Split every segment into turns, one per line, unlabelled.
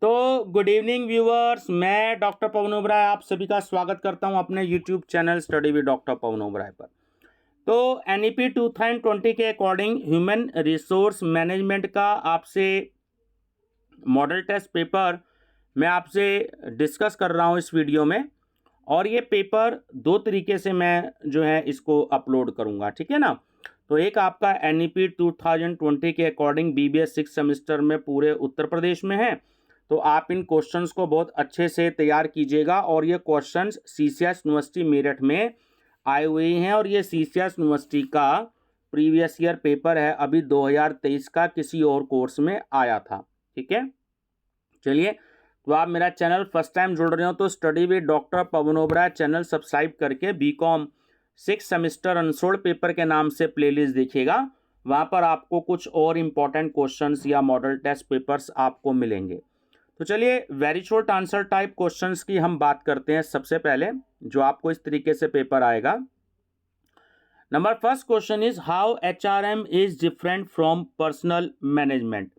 तो good evening viewers, मैं doctor Pawan Oberoi आप सभी का स्वागत करता हूं अपने YouTube channel study with doctor Pawan Oberoi पर। तो एनईपी 2020 के अकॉर्डिंग ह्यूमन रिसोर्स मैनेजमेंट का आपसे मॉडल टेस्ट पेपर मैं आपसे डिस्कस कर रहा हूं इस वीडियो में। और ये पेपर दो तरीके से मैं जो है इसको अपलोड करूंगा, ठीक है ना। तो एक आपका एनईपी 2020 के अकॉर्डिंग बीबीएस 6 सेमेस्टर में पूरे उत्तर प्रदेश में है। तो आप इन क्वेश्चंस को बहुत अच्छे से तैयार कीजिएगा। और ये क्वेश्चंस सीसीएस यूनिवर्सिटी मेरठ में आए हुए हैं और ये सीसीएस यूनिवर्सिटी का प्रीवियस ईयर पेपर है, अभी 2023 का किसी और कोर्स में आया था, ठीक है। चलिए, तो आप मेरा चैनल फर्स्ट टाइम जुड़ रहे हो तो study with doctor Pawan Oberoi channel subscribe करके बीकॉम 6 सेमेस्टर अनसोल्ड पेपर के नाम से प्लेलिस्ट देखिएगा। वहाँ पर आपको कुछ और इम्पोर्टेंट क्वेश्चंस या मॉडल टेस्ट पेपर्स आपको मिलेंगे। तो चलिए, very short answer type questions की हम बात करते हैं। सबसे पहले जो आपको इस तरीके से पेपर आएगा। Number first question is how HRM is different from personal management.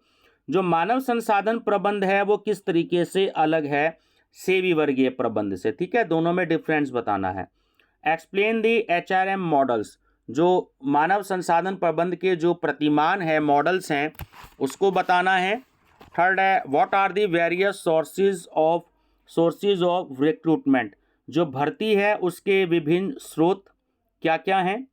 जो मानव संसाधन प्रबंध है वो किस तरीके से अलग है सेवी वर्गीय प्रबंध से, ठीक है। दोनों में डिफरेंस बताना है। Explain the HRM models. जो मानव संसाधन प्रबंध के जो प्रतिमान है, मॉडल्स हैं, उसको बताना है। थर्ड है what are the various sources of recruitment. जो भर्ती है उसके विभिन्न स्रोत क्या क्या हैं।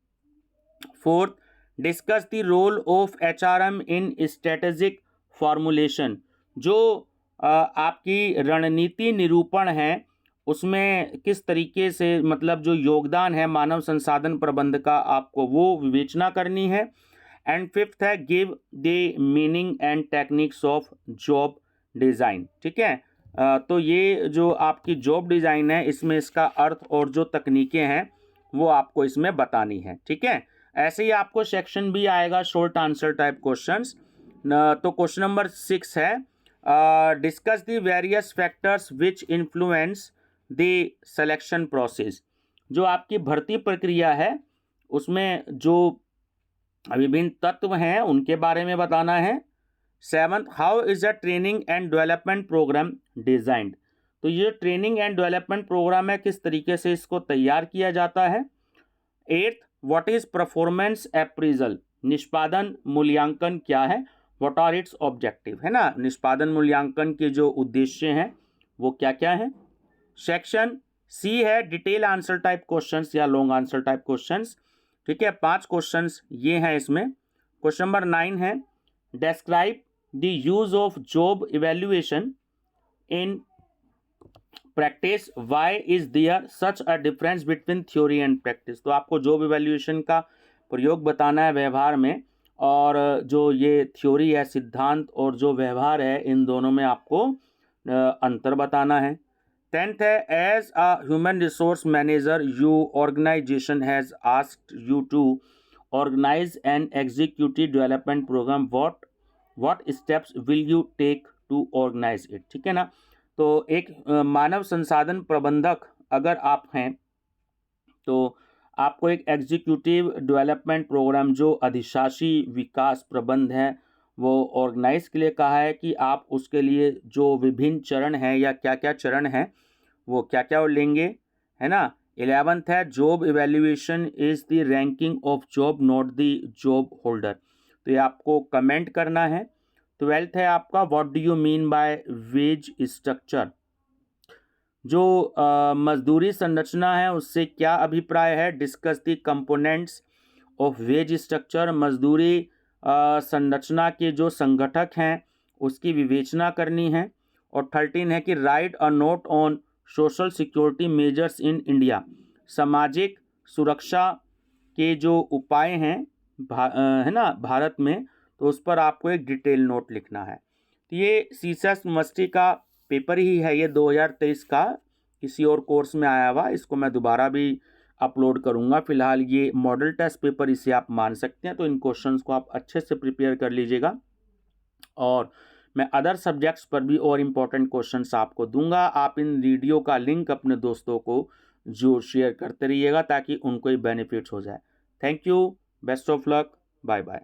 Fourth, discuss the role of HRM in strategic formulation. जो आपकी रणनीति निरूपण है उसमें किस तरीके से, मतलब जो योगदान है मानव संसाधन प्रबंध का, आपको वो विवेचना करनी है। एंड फिफ्थ है give the meaning and techniques of job design, ठीक है। तो ये जो आपकी जॉब डिज़ाइन है इसमें इसका अर्थ और जो तकनीकें हैं वो आपको इसमें बतानी है, ठीक है। ऐसे ही आपको सेक्शन भी आएगा शॉर्ट आंसर टाइप क्वेश्चंस। तो क्वेश्चन नंबर 6 है discuss the various factors which influence the selection process. जो आपकी भर्ती प्रक्रिया है उसमें जो विभिन्न तत्व हैं उनके बारे में बताना है। Seventh, how is a training and development programme designed. तो ये ट्रेनिंग एंड डेवलपमेंट प्रोग्राम है, किस तरीके से इसको तैयार किया जाता है। Eighth, what is performance appraisal. निष्पादन मूल्यांकन क्या है, व्हाट आर इट्स ऑब्जेक्टिव, है ना। निष्पादन मूल्यांकन के जो उद्देश्य हैं वो क्या क्या हैं। सेक्शन सी है डिटेल आंसर टाइप क्वेश्चंस या लॉन्ग आंसर टाइप क्वेश्चंस, ठीक है। 5 क्वेश्चंस ये हैं इसमें। क्वेश्चन नंबर 9 है describe the use of job evaluation in practice, why is there such a difference between theory and practice. तो आपको जॉब इवेल्युएशन का प्रयोग बताना है व्यवहार में, और जो ये थ्योरी है, सिद्धांत, और जो व्यवहार है, इन दोनों में आपको अंतर बताना है। 10th है as a human resource manager you organization has asked you to organize an executive development programme, what steps will you take to organize it, ठीक है ना। तो एक मानव संसाधन प्रबंधक अगर आप हैं तो आपको एक एग्जीक्यूटिव डेवलपमेंट प्रोग्राम जो अधिशासी विकास प्रबंध है वो ऑर्गेनाइज के लिए कहा है कि आप उसके लिए जो विभिन्न चरण हैं या क्या क्या चरण हैं वो क्या क्या लेंगे, है ना। 11th है job evaluation is the ranking of job not the job holder. तो ये आपको कमेंट करना है। 12th है आपका what do you mean by wage structure. जो मजदूरी संरचना है उससे क्या अभिप्राय है। Discuss the components of wage structure. मजदूरी संरचना के जो संगठक हैं उसकी विवेचना करनी है। और 13 है कि right a note on social security measures in India. सामाजिक सुरक्षा के जो उपाय हैं है ना भारत में, तो उस पर आपको एक डिटेल नोट लिखना है। तो ये सीसेस यूनिवर्सिटी का पेपर ही है, ये 2023 का किसी और कोर्स में आया हुआ। इसको मैं दोबारा भी अपलोड करूंगा। फिलहाल ये मॉडल टेस्ट पेपर इसे आप मान सकते हैं। तो इन क्वेश्चंस को आप अच्छे से प्रिपेयर कर लीजिएगा और मैं अदर सब्जेक्ट्स पर भी और इम्पोर्टेंट क्वेश्चंस आपको दूंगा। आप इन वीडियो का लिंक अपने दोस्तों को जरूर शेयर करते रहिएगा ताकि उनको ही बेनिफिट हो जाए। Thank you, best of luck, bye bye.